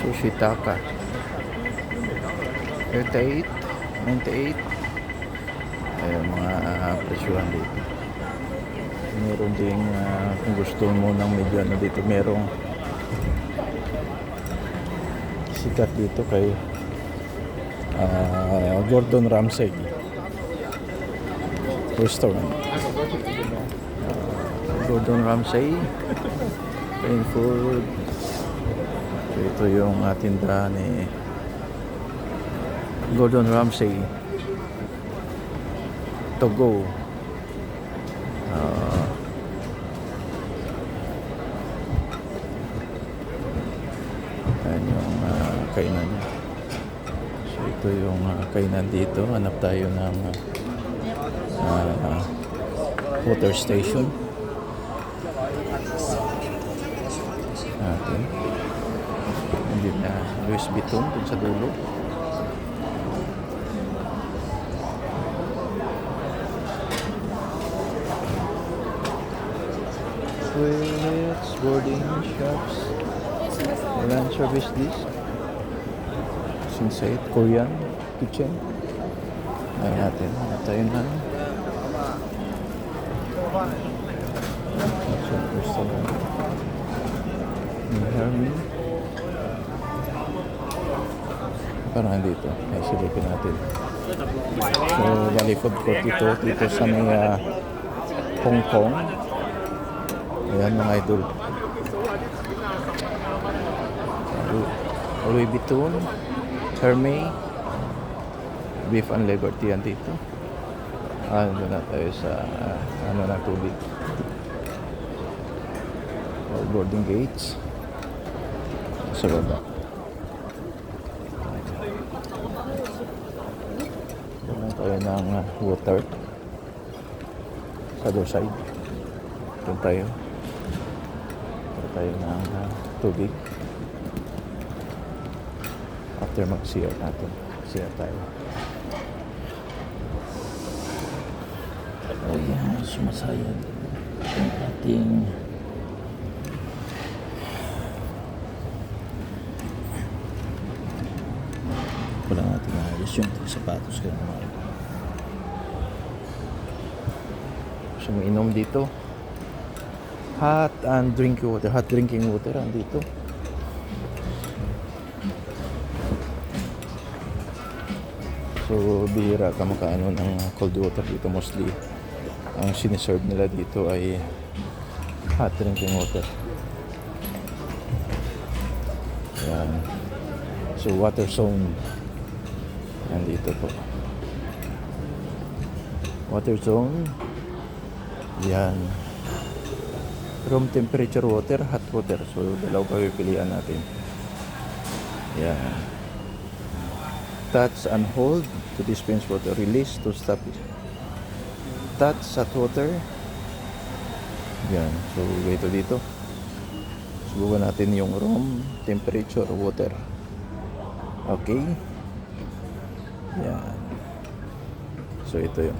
Sushitaka 38, 98. Ayan mga presyuhan dito. Meron ding kung gusto mo ng medyo ano dito, merong sikat dito kay Gordon Ramsay restaurant. Gordon Ramsay plain food. So ito yung tindahan ni Gordon Ramsay to go. Ayan yung kainan niya. So ito yung kainan dito. Hanap tayo ng water station natin. Hindi na Louis Vuitton dun sa dulo. Toilets, boarding shops, land service this. Inside Korean kitchen. Ayan natin. Hanap tayo na restaurant. Hermi. Parang dito. Ay, silipin natin. So, bali food court dito sa may Hong Kong. Ayan mga idol. Louis Vuitton, Hermes, beef and liberty yan dito. Ano na tayo sa na tubig. Boarding gates sa baba. Doon tayo ng water sa other side. Doon tayo ng tubig. After mag-CR natin, CR tayo. Ayan, sumasayad ang ating wala natin ayos yung sapatos ko naman. So may inom dito. Hot drinking water andito. So bihira ka makaano ng cold water dito. Mostly ang siniserve nila dito ay hot drinking water. Yan. So water zone nandito po. Water zone. Yan. Room temperature water, hot water. So dalaw pa pipilian natin. Yan. Touch and hold to dispense water. Release to stop it. Touch hot water. Yan. So ito dito. Subukan natin yung room temperature water. Okay. Yan. So ito yun.